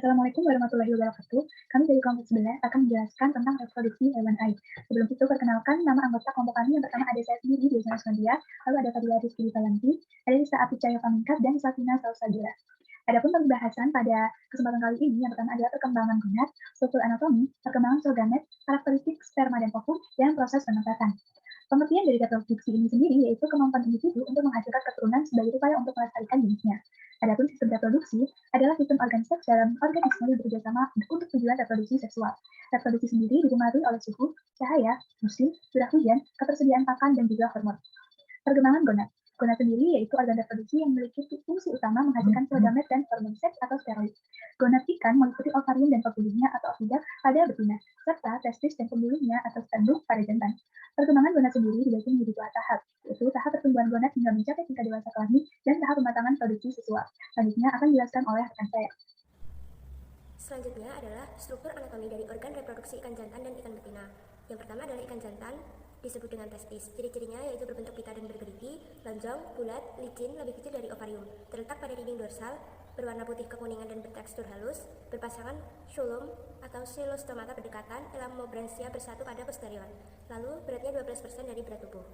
Assalamualaikum warahmatullahi wabarakatuh. Kami dari kelompok 11 akan menjelaskan tentang reproduksi hewan air. Sebelum itu, perkenalkan nama anggota kelompok kami. Yang pertama ada saya sendiri, Desi Nasmandia, lalu ada Fadila Rizky Valanti, ada Lisa Apicaya Pamingkat, dan Safina Salsabila. Adapun pembahasan pada kesempatan kali ini, yang pertama adalah perkembangan gonad, struktur anatomi, perkembangan sel gamet, karakteristik sperma dan ovum, dan proses penempatan. Pengertian dari reproduksi ini sendiri yaitu kemampuan individu untuk menghasilkan keturunan sebagai upaya untuk melestarikan jenisnya. Adapun sistem reproduksi adalah sistem organ seks dalam organisme yang bekerja sama untuk tujuan reproduksi seksual. Reproduksi sendiri dipengaruhi oleh suhu, cahaya, musim, curah hujan, ketersediaan pakan, dan juga hormon. Perkembangan gonad. Gonad sendiri yaitu organ reproduksi yang memiliki fungsi utama menghasilkan sel gamet dan hormon seks atau steroid. Gonad ikan meliputi ovarium dan ovulumnya atau ovida pada betina, serta testis dan pembuluhnya atau sternum pada jantan. Perkembangan gonad sendiri dibagi menjadi dua tahap, yaitu tahap pertumbuhan gonad hingga mencapai tingkat dewasa kelamin dan tahap pematangan produksi seksual. Selanjutnya akan dijelaskan oleh rekan saya. Selanjutnya adalah struktur anatomi dari organ reproduksi ikan jantan dan ikan betina. Yang pertama adalah ikan jantan, disebut dengan testis. Ciri-cirinya yaitu berbentuk pita dan bergerigi, lonjong, bulat, licin, lebih kecil dari ovarium, terletak pada dinding dorsal, berwarna putih kekuningan dan bertekstur halus, berpasangan xulum atau xylostomata berdekatan, elamobranchia bersatu pada posterior. Lalu beratnya 12% dari berat tubuh.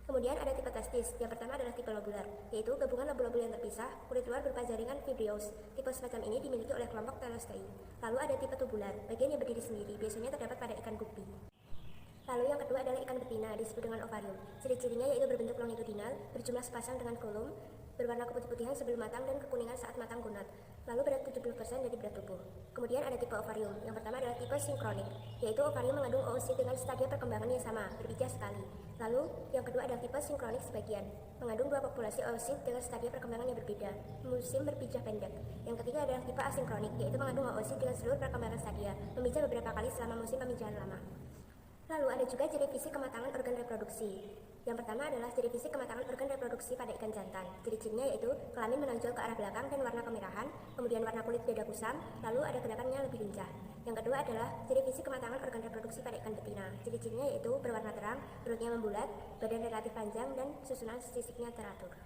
Kemudian ada tipe testis. Yang pertama adalah tipe lobular, yaitu gabungan lobu-lobu yang terpisah, kulit luar berupa jaringan fibrios. Tipe semacam ini dimiliki oleh kelompok Telostei. Lalu ada tipe tubular, bagian yang berdiri sendiri, biasanya terdapat pada ikan guppy. Lalu yang kedua adalah ikan betina, disebut dengan ovarium. Ciri-cirinya yaitu berbentuk longitudinal, berjumlah sepasang dengan kolom, berwarna keputih-putihan sebelum matang dan kekuningan saat matang gonad. Lalu berat 70% dari berat tubuh. Kemudian ada tipe ovarium. Yang pertama adalah tipe sinkronik, yaitu ovarium mengandung oosit dengan stadia perkembangan yang sama, berbijah sekali. Lalu yang kedua adalah tipe sinkronik sebagian, mengandung dua populasi oosit dengan stadia perkembangan yang berbeda, musim berbijah pendek. Yang ketiga adalah tipe asinkronik, yaitu mengandung oosit dengan seluruh perkembangan stadia, memijah beberapa kali selama musim pemijahan lama. Lalu ada juga ciri fisik kematangan organ reproduksi. Yang pertama adalah ciri fisik kematangan organ reproduksi pada ikan jantan. Ciri-cirinya yaitu kelamin menonjol ke arah belakang dan warna kemerahan, kemudian warna kulit beda kusam, lalu ada gerakannya lebih lincah. Yang kedua adalah ciri fisik kematangan organ reproduksi pada ikan betina. Ciri-cirinya yaitu berwarna terang, perutnya membulat, badan relatif panjang, dan susunan sisiknya teratur.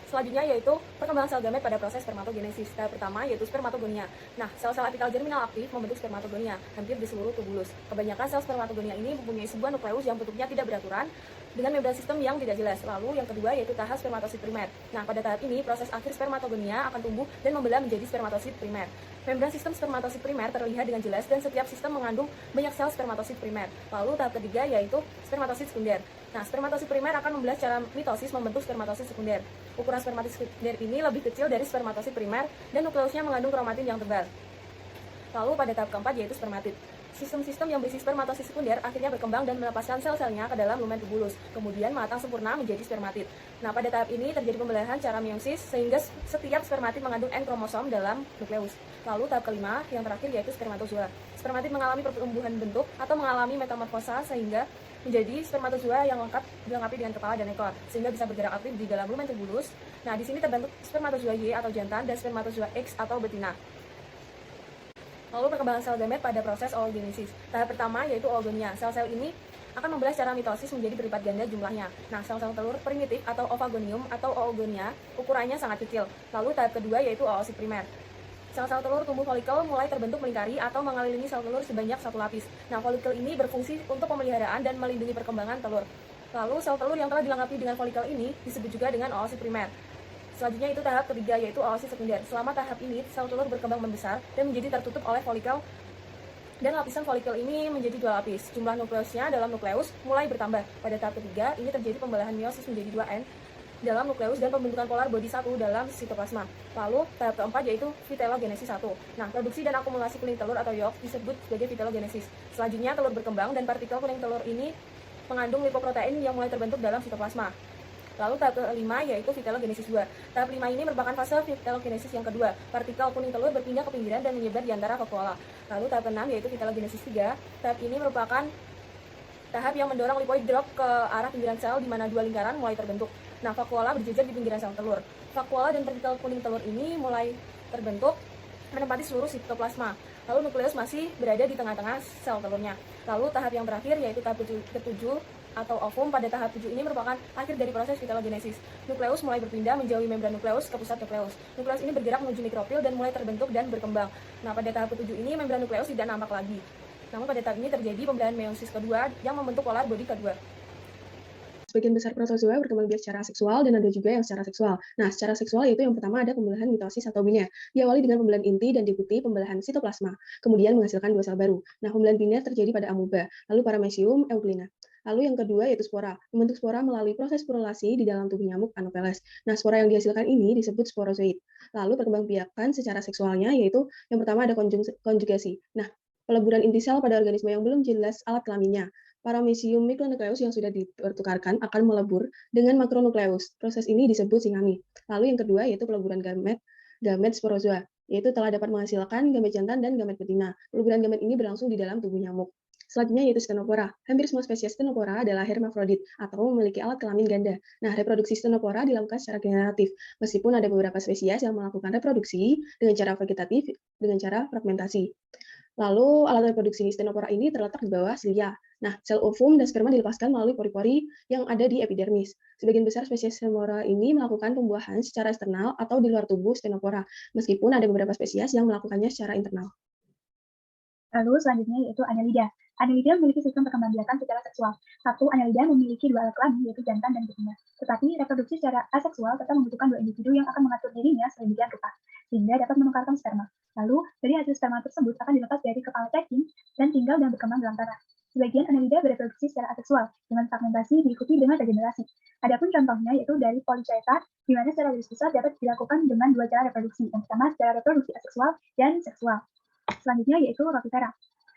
Selanjutnya yaitu perkembangan sel gamet pada proses spermatogenesis. Tahap pertama yaitu spermatogonia. Nah, sel-sel apikal germinal aktif membentuk spermatogonia hampir di seluruh tubulus. Kebanyakan sel spermatogonia ini mempunyai sebuah nukleus yang bentuknya tidak beraturan dengan membran sistem yang tidak jelas. Lalu yang kedua yaitu tahap spermatosit primer. Nah, pada tahap ini proses akhir spermatogonia akan tumbuh dan membelah menjadi spermatosit primer. Membran sistem spermatosit primer terlihat dengan jelas dan setiap sistem mengandung banyak sel spermatosit primer. Lalu tahap ketiga yaitu spermatosit sekunder. Nah, spermatosit primer akan membelah secara mitosis membentuk spermatosit sekunder. Ukuran spermatosit sekunder ini lebih kecil dari spermatosit primer dan nukleusnya mengandung kromatin yang tebal. Lalu pada tahap keempat yaitu spermatid. Sistem-sistem yang berisi spermatosit sekunder akhirnya berkembang dan melepaskan sel-selnya ke dalam lumen tubulus, kemudian matang sempurna menjadi spermatid. Nah, pada tahap ini terjadi pembelahan secara meiosis sehingga setiap spermatid mengandung N kromosom dalam nukleus. Lalu tahap kelima yang terakhir yaitu spermatozoa. Spermatid mengalami pertumbuhan bentuk atau mengalami metamorfosa sehingga menjadi spermatozoa yang lengkap dilengkapi dengan kepala dan ekor sehingga bisa bergerak aktif di dalam lumen tubulus. Nah, di sini terbentuk spermatozoa Y atau jantan dan spermatozoa X atau betina. Lalu perkembangan sel gamet pada proses oogenesis. Tahap pertama yaitu oogonia. Sel-sel ini akan membelah secara mitosis menjadi berlipat ganda jumlahnya. Nah, sel-sel telur primitif atau ovagonium atau oogonia ukurannya sangat kecil. Lalu tahap kedua yaitu oosit primer. Sel-sel telur tumbuh folikel mulai terbentuk melingkari atau mengelilingi sel telur sebanyak satu lapis. Nah, folikel ini berfungsi untuk pemeliharaan dan melindungi perkembangan telur. Lalu sel telur yang telah dilengkapi dengan folikel ini disebut juga dengan oosit primer. Selanjutnya itu tahap ketiga yaitu oosit sekunder. Selama tahap ini sel telur berkembang membesar dan menjadi tertutup oleh folikel dan lapisan folikel ini menjadi dua lapis. Jumlah nukleusnya dalam nukleus mulai bertambah. Pada tahap ketiga ini terjadi pembelahan meiosis menjadi 2N dalam nukleus dan pembentukan polar body 1 dalam sitoplasma. Lalu tahap keempat yaitu vitellogenesis 1. Nah, produksi dan akumulasi kuning telur atau yolk disebut sebagai vitellogenesis. Selanjutnya telur berkembang dan partikel kuning telur ini mengandung lipoprotein yang mulai terbentuk dalam sitoplasma. Lalu tahap kelima yaitu vitellogenesis 2. Tahap 5 ini merupakan fase vitellogenesis yang kedua. Partikel kuning telur berpindah ke pinggiran dan menyebar di antara vakuola. Lalu tahap ke-6 yaitu vitellogenesis 3. Tahap ini merupakan tahap yang mendorong lipoid drop ke arah pinggiran sel di mana dua lingkaran mulai terbentuk. Nah, vakuola berjejer di pinggiran sel telur. Vakuola dan partikel kuning telur ini mulai terbentuk menempati seluruh sitoplasma. Lalu nukleus masih berada di tengah-tengah sel telurnya. Lalu tahap yang terakhir yaitu tahap ke-7 atau ovum pada tahap 7 ini merupakan akhir dari proses vitalogenesis. Nukleus mulai berpindah menjauhi membran nukleus ke pusat nukleus. Nukleus ini bergerak menuju mikrofil dan mulai terbentuk dan berkembang. Nah, pada tahap ke-7 ini membran nukleus tidak nampak lagi. Namun pada tahap ini terjadi pembelahan meiosis kedua yang membentuk polar body kedua. Sebagian besar protozoa berkembang biak secara seksual dan ada juga yang secara seksual. Nah, secara seksual itu yang pertama ada pembelahan mitosis atau biner. Diawali dengan pembelahan inti dan diikuti pembelahan sitoplasma, kemudian menghasilkan 2 sel baru. Nah, pembelahan biner terjadi pada amoeba, lalu paramecium, euglena. Lalu yang kedua yaitu spora. Membentuk spora melalui proses sporulasi di dalam tubuh nyamuk Anopheles. Nah, spora yang dihasilkan ini disebut sporozoid. Lalu perkembangbiakan secara seksualnya yaitu yang pertama ada konjugasi. Nah, peleburan inti sel pada organisme yang belum jelas alat kelaminnya. Paramecium mikronukleus yang sudah dipertukarkan akan melebur dengan makronukleus. Proses ini disebut singami. Lalu yang kedua yaitu peleburan gamet sporozoa, yaitu telah dapat menghasilkan gamet jantan dan gamet betina. Peleburan gamet ini berlangsung di dalam tubuh nyamuk. Selanjutnya yaitu Stenopora. Hampir semua spesies Stenopora adalah hermafrodit atau memiliki alat kelamin ganda. Nah, reproduksi Stenopora dilakukan secara generatif, meskipun ada beberapa spesies yang melakukan reproduksi dengan cara vegetatif, dengan cara fragmentasi. Lalu alat reproduksi Stenopora ini terletak di bawah silia. Nah, sel ovum dan sperma dilepaskan melalui pori-pori yang ada di epidermis. Sebagian besar spesies Stenopora ini melakukan pembuahan secara eksternal atau di luar tubuh Stenopora, meskipun ada beberapa spesies yang melakukannya secara internal. Lalu selanjutnya yaitu Annelida. Annelida memiliki sistem perkembangbiakan secara seksual. Satu Annelida memiliki 2 alat kelamin, yaitu jantan dan betina. Tetapi reproduksi secara aseksual tetap membutuhkan 2 individu yang akan mengatur dirinya sedemikian rupa, sehingga dapat menukarkan sperma. Lalu, dari hasil sperma tersebut akan dilepas dari kepala cacing dan tinggal dan berkembang dalam tanah. Sebagian Annelida bereproduksi secara aseksual, dengan fragmentasi diikuti dengan regenerasi. Adapun contohnya yaitu dari Polychaeta, di mana secara garis besar dapat dilakukan dengan 2 cara reproduksi. Yang pertama secara reproduksi aseksual dan seksual. Selanjutnya yaitu Rotifera.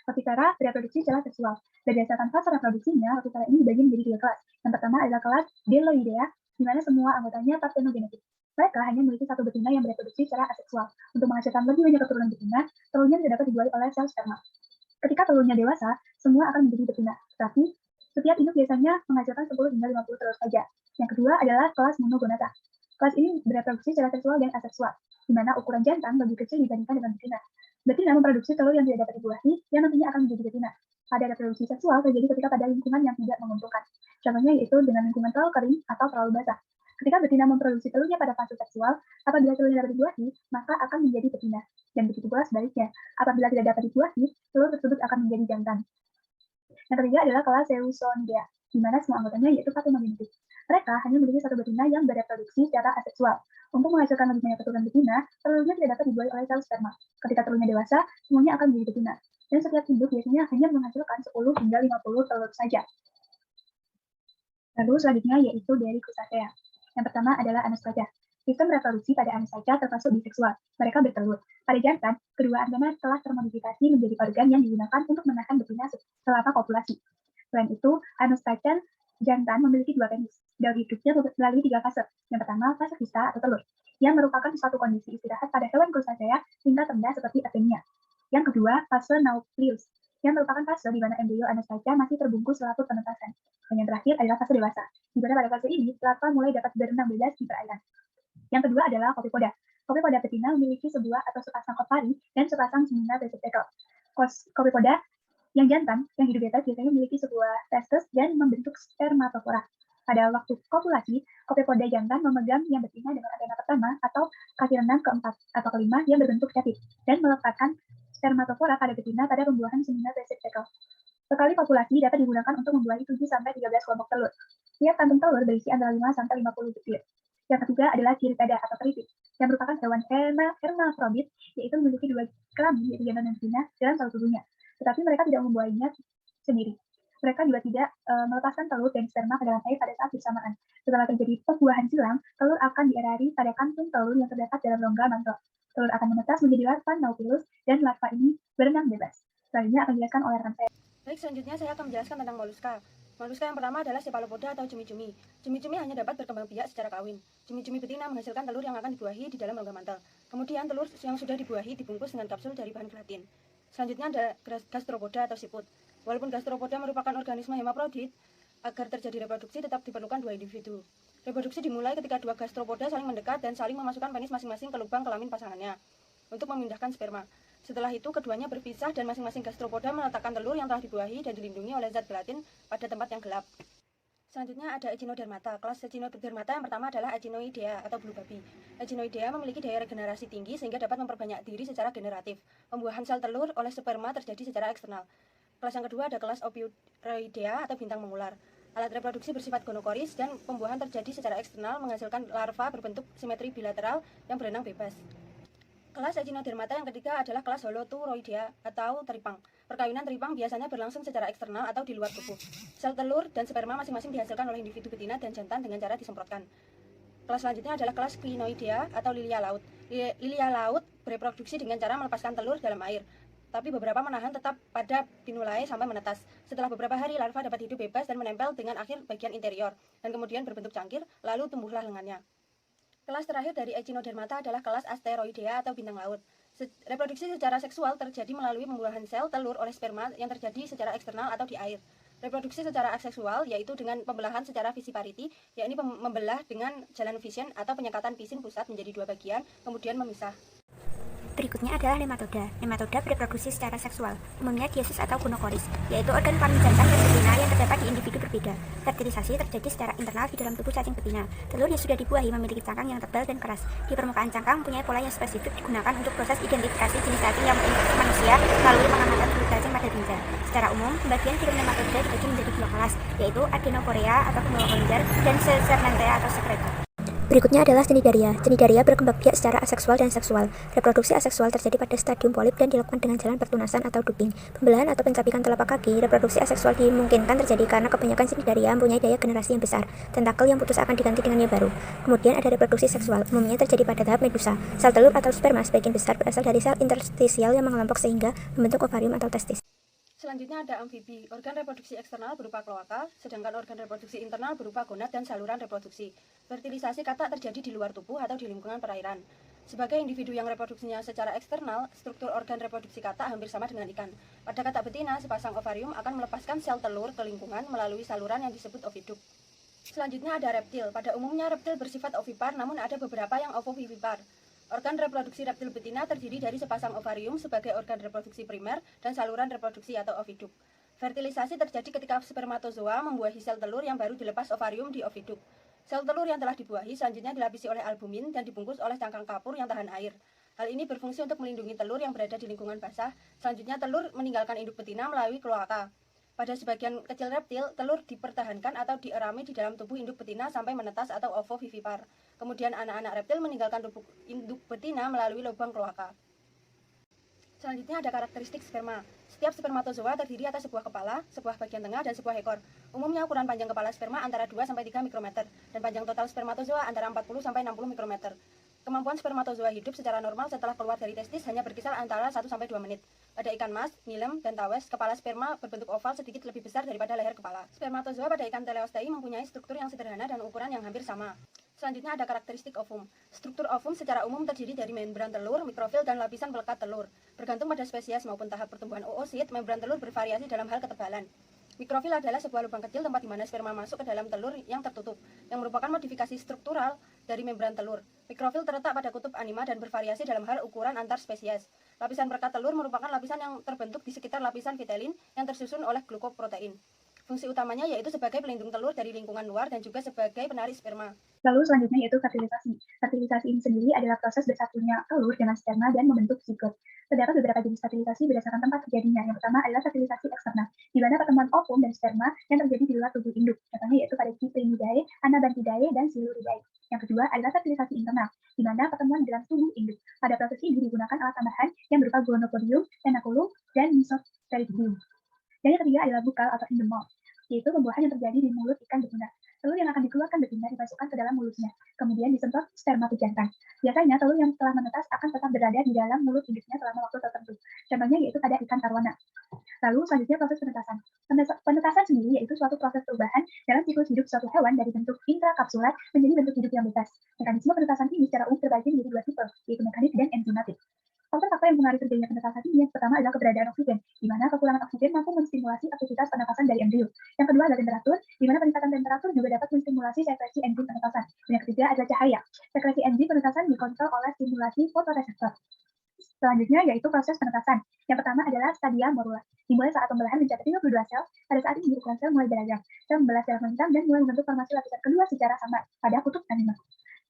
Rotifera bereproduksi secara seksual. Berdasarkan fase reproduksinya, Rotifera ini dibagi menjadi 2 kelas. Yang pertama adalah kelas Deloidea, di mana semua anggotanya partenogenetik. Mereka hanya memiliki 1 betina yang bereproduksi secara aseksual. Untuk menghasilkan lebih banyak keturunan betina, telurnya tidak dapat dibuahi oleh sel sperma. Ketika telurnya dewasa, semua akan menjadi betina. Tetapi, setiap induk biasanya menghasilkan 10 hingga 50 telur saja. Yang kedua adalah kelas Monogonata. Kelas ini bereproduksi secara seksual dan aseksual, di mana ukuran jantan lebih kecil dibandingkan dengan betina. Betina memproduksi telur yang tidak dapat dibuahi, yang nantinya akan menjadi betina. Pada reproduksi seksual terjadi ketika pada lingkungan yang tidak menguntungkan. Contohnya yaitu dengan lingkungan terlalu kering atau terlalu basah. Ketika betina memproduksi telurnya pada fase seksual, apabila telurnya dapat dibuahi, maka akan menjadi betina. Dan begitu pula sebaliknya, apabila tidak dapat dibuahi, telur tersebut akan menjadi jantan. Yang ketiga adalah kelas Seusonidae, di mana semua anggotanya yaitu partenogenetik. Mereka hanya memiliki 1 betina yang bereproduksi secara aseksual. Untuk menghasilkan lebih banyak keturunan betina, telurnya tidak dapat dibuahi oleh sel sperma. Ketika telurnya dewasa, semuanya akan menjadi betina. Dan setiap induk biasanya hanya menghasilkan 10 hingga 50 telur saja. Lalu selanjutnya yaitu dari Crustacea. Yang pertama adalah Anostraca. Sistem reproduksi pada Anostraca termasuk biseksual. Mereka bertelur. Pada jantan, kedua organ telah termodifikasi menjadi organ yang digunakan untuk menahan betina selama kopulasi. Selain itu, Anostraca jantan memiliki 2 penis. Daur hidupnya melalui 3 fase. Yang pertama, fase kista atau telur, yang merupakan suatu kondisi istirahat pada hewan Crustacea tingkat rendah seperti Athenia. Yang kedua, fase Nauplius, yang merupakan fase di mana embrio Anostraca masih terbungkus selaput penetasan. Dan yang terakhir adalah fase dewasa, di mana pada fase ini larva mulai dapat berenang bebas di perairan. Yang kedua adalah Copepoda. Copepoda betina memiliki sebuah atau sepasang ovary dan sepasang semina receptacle. Copepoda yang jantan, yang hidup bebas biasanya memiliki sebuah testes dan membentuk spermatofora. Pada waktu kopulasi, Copepoda jantan memegang yang betina dengan antena pertama atau kaki renang keempat atau kelima yang berbentuk capit dan meletakkan spermatofora pada betina pada pembuahan semina receptacle. Sekali populasi dapat digunakan untuk membuahi 7-13 kelompok telur. Tiap kantung telur berisi antara 5-50 butir. Yang ketiga adalah Cirripeda atau keripik, yang merupakan hewan hermafrodit, yaitu memiliki 2 kelamin, yaitu jantan dan betina, dalam satu tubuhnya. Tetapi mereka tidak membuahinya sendiri. Mereka juga tidak melepaskan telur dan sperma ke dalam air pada saat bersamaan. Setelah terjadi pembuahan silang, telur akan diaerari pada kantung telur yang terdapat dalam rongga mantel. Telur akan menetas menjadi larva Nauplius, dan larva ini berenang bebas. Selanjutnya akan dijelaskan oleh rekan saya. Baik, selanjutnya saya akan menjelaskan tentang moluska. Moluska yang pertama adalah Cephalopoda atau cumi-cumi. Cumi-cumi hanya dapat berkembang biak secara kawin. Cumi-cumi betina menghasilkan telur yang akan dibuahi di dalam rongga mantel. Kemudian telur yang sudah dibuahi dibungkus dengan kapsul dari bahan gelatin. Selanjutnya ada Gastropoda atau siput. Walaupun Gastropoda merupakan organisme hemaprodit, agar terjadi reproduksi tetap diperlukan 2 individu. Reproduksi dimulai ketika 2 gastropoda saling mendekat dan saling memasukkan penis masing-masing ke lubang kelamin pasangannya untuk memindahkan sperma. Setelah itu, keduanya berpisah dan masing-masing gastropoda meletakkan telur yang telah dibuahi dan dilindungi oleh zat gelatin pada tempat yang gelap. Selanjutnya ada Echinodermata. Kelas Echinodermata yang pertama adalah Echinoidea atau bulu babi. Echinoidea memiliki daya regenerasi tinggi sehingga dapat memperbanyak diri secara generatif. Pembuahan sel telur oleh sperma terjadi secara eksternal. Kelas yang kedua ada kelas Ophiuroidea atau bintang mengular. Alat reproduksi bersifat gonokoris dan pembuahan terjadi secara eksternal menghasilkan larva berbentuk simetri bilateral yang berenang bebas. Kelas Echinodermata yang ketiga adalah kelas Holoturoidea atau teripang. Perkawinan teripang biasanya berlangsung secara eksternal atau di luar tubuh. Sel telur dan sperma masing-masing dihasilkan oleh individu betina dan jantan dengan cara disemprotkan. Kelas selanjutnya adalah kelas Crinoidea atau lilia laut. Lilia laut bereproduksi dengan cara melepaskan telur dalam air, tapi beberapa menahan tetap pada pinulae sampai menetas. Setelah beberapa hari, larva dapat hidup bebas dan menempel dengan akhir bagian interior, dan kemudian berbentuk cangkir, lalu tumbuhlah lengannya. Kelas terakhir dari Echinodermata adalah kelas Asteroidea atau bintang laut. Reproduksi secara seksual terjadi melalui pembuahan sel telur oleh sperma yang terjadi secara eksternal atau di air. Reproduksi secara aseksual yaitu dengan pembelahan secara visiparity, yakni membelah dengan jalan fission atau penyekatan pisin pusat menjadi dua bagian, kemudian memisah. Berikutnya adalah nematoda. Nematoda bereproduksi secara seksual, umumnya diesis atau gonokoris, yaitu organ kelamin jantan dan betina yang terdapat di individu berbeda. Fertilisasi terjadi secara internal di dalam tubuh cacing betina. Telur yang sudah dibuahi memiliki cangkang yang tebal dan keras. Di permukaan cangkang mempunyai pola yang spesifik digunakan untuk proses identifikasi jenis cacing yang menginfeksi manusia melalui pengamatan kulit cacing pada ginjal. Secara umum, pembagian film nematoda dibagi menjadi dua kelas, yaitu Adenocorea atau pembawa kelenjar dan Serpentea atau sekretor. Berikutnya adalah cnidaria. Cnidaria berkembang biak secara aseksual dan seksual. Reproduksi aseksual terjadi pada stadium polip dan dilakukan dengan jalan pertunasan atau duping. Pembelahan atau pencapikan telapak kaki. Reproduksi aseksual dimungkinkan terjadi karena kebanyakan cnidaria mempunyai daya generasi yang besar. Tentakel yang putus akan diganti dengan yang baru. Kemudian ada reproduksi seksual, umumnya terjadi pada tahap medusa. Sel telur atau sperma sebagian besar berasal dari sel interstisial yang mengelompok sehingga membentuk ovarium atau testis. Selanjutnya ada amfibi. Organ reproduksi eksternal berupa kloaka, sedangkan organ reproduksi internal berupa gonad dan saluran reproduksi. Fertilisasi katak terjadi di luar tubuh atau di lingkungan perairan. Sebagai individu yang reproduksinya secara eksternal, struktur organ reproduksi katak hampir sama dengan ikan. Pada katak betina, sepasang ovarium akan melepaskan sel telur ke lingkungan melalui saluran yang disebut oviduk. Selanjutnya ada reptil. Pada umumnya reptil bersifat ovipar, namun ada beberapa yang ovovivipar. Organ reproduksi reptil betina terdiri dari sepasang ovarium sebagai organ reproduksi primer dan saluran reproduksi atau oviduk. Fertilisasi terjadi ketika spermatozoa membuahi sel telur yang baru dilepas ovarium di oviduk. Sel telur yang telah dibuahi selanjutnya dilapisi oleh albumin dan dibungkus oleh cangkang kapur yang tahan air. Hal ini berfungsi untuk melindungi telur yang berada di lingkungan basah. Selanjutnya telur meninggalkan induk betina melalui kloaka. Pada sebagian kecil reptil, telur dipertahankan atau dierami di dalam tubuh induk betina sampai menetas atau ovovivipar. Kemudian anak-anak reptil meninggalkan tubuh induk betina melalui lubang kloaka. Selanjutnya ada karakteristik sperma. Setiap spermatozoa terdiri atas sebuah kepala, sebuah bagian tengah, dan sebuah ekor. Umumnya ukuran panjang kepala sperma antara 2-3 mikrometer, dan panjang total spermatozoa antara 40-60 mikrometer. Kemampuan spermatozoa hidup secara normal setelah keluar dari testis hanya berkisar antara 1-2 menit. Pada ikan mas, nilem, dan tawes, kepala sperma berbentuk oval sedikit lebih besar daripada leher kepala. Spermatozoa pada ikan teleostei mempunyai struktur yang sederhana dan ukuran yang hampir sama. Selanjutnya ada karakteristik ovum. Struktur ovum secara umum terdiri dari membran telur, mikrofil, dan lapisan pelekat telur. Bergantung pada spesies maupun tahap pertumbuhan oosit, membran telur bervariasi dalam hal ketebalan. Mikrofil adalah sebuah lubang kecil tempat di mana sperma masuk ke dalam telur yang tertutup, yang merupakan modifikasi struktural dari membran telur. Mikrofil terletak pada kutub anima dan bervariasi dalam hal ukuran antar spesies. Lapisan perekat telur merupakan lapisan yang terbentuk di sekitar lapisan vitelin yang tersusun oleh glukoprotein. Fungsi utamanya yaitu sebagai pelindung telur dari lingkungan luar dan juga sebagai penarik sperma. Lalu selanjutnya yaitu fertilisasi. Fertilisasi ini sendiri adalah proses bersatunya telur dengan sperma dan membentuk zigot. Terdapat beberapa jenis fertilisasi berdasarkan tempat terjadinya. Yang pertama adalah fertilisasi eksternal, di mana pertemuan ovum dan sperma yang terjadi di luar tubuh induk. Contohnya yaitu pada Cyprinidae, Anabantidae, dan Siluridae. Yang kedua adalah fertilisasi internal, di mana pertemuan dalam tubuh induk. Pada proses ini digunakan alat tambahan yang berupa gonopodium, tenaculum, dan mesosperidium. Dan yang ketiga adalah bukal atau endemol, yaitu pembuahan yang terjadi di mulut ikan betina. Telur yang akan dikeluarkan betina dimasukkan ke dalam mulutnya, kemudian disemprot sperma pejantan. Biasanya telur yang telah menetas akan tetap berada di dalam mulut induknya selama waktu tertentu. Contohnya yaitu pada ikan arwana. Lalu selanjutnya proses penetasan. Penetasan sendiri yaitu suatu proses perubahan dalam siklus hidup suatu hewan dari bentuk intrakapsulat menjadi bentuk hidup yang bebas. Mekanisme penetasan ini secara umum terbagi menjadi dua tipe, yaitu mekanik dan enzimatik. Faktor-faktor yang mempengaruhi terjadinya penetasan ini yang pertama adalah keberadaan oksigen, di mana kekurangan oksigen mampu menstimulasi aktivitas penepasan dari embrio. Yang kedua adalah temperatur, di mana peningkatan temperatur juga dapat menstimulasi sekresi enzim penetasan. Dan yang ketiga adalah cahaya. Sekresi enzim penetasan dikontrol oleh stimulasi fotoreseptor. Selanjutnya yaitu proses penetasan. Yang pertama adalah stadia morula. Dimulai saat pembelahan mencapai 52 sel, pada saat ini ukuran sel mulai beragam. Sel membelah secara melintang dan mulai membentuk formasi lapisan kedua secara samar pada kutub anima.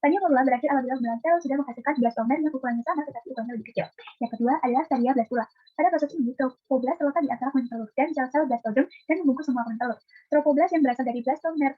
Stadia morula berakhir apabila pembelahan sel sudah menghasilkan blastomer yang ukurannya sama tetapi ukurannya lebih kecil. Yang kedua adalah stadia blastula. Pada proses ini, trofoblast terletak di antara koin telur dan sel-sel blastodem dan membungkus semua koin telur. Trofoblast yang berasal dari blastomer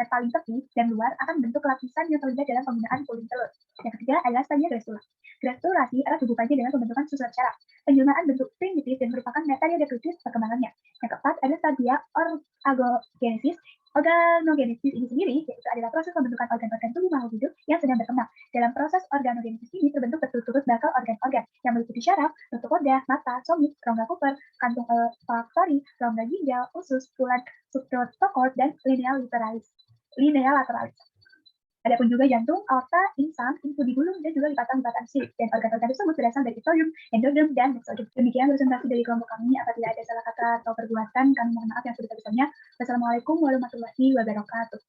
paling tepi dan luar akan membentuk lapisan yang terlibat dalam penggunaan koin telur. Yang ketiga adalah stadia grastula. Gratulasi erat hubungannya dengan pembentukan susunan syaraf. Penjelmaan bentuk primitif dan merupakan metode dekritis perkembangannya. Yang keempat ada stadia organogenesis. Organogenesis ini sendiri yaitu adalah proses pembentukan organ-organ tubuh makhluk hidup yang sedang berkembang. Dalam proses organogenesis ini terbentuk berturut-turut bakal organ-organ yang meliputi syaraf, bentuk koda, mata, somit, rongga Cooper, kantung olfaktori, rongga ginjal, usus, tulang subprotokol, dan linea lateralis. Adapun juga jantung, aorta, insang, infundibulum, dan juga lipatan-lipatan sirip. Dan organ-organ tersebut berasal dari etherium, endodrem, dan mesoderm. Demikian presentasi dari kelompok kami. Apabila ada salah kata atau perbuatan, kami mohon maaf yang sebesar-besarnya. Wassalamualaikum warahmatullahi wabarakatuh.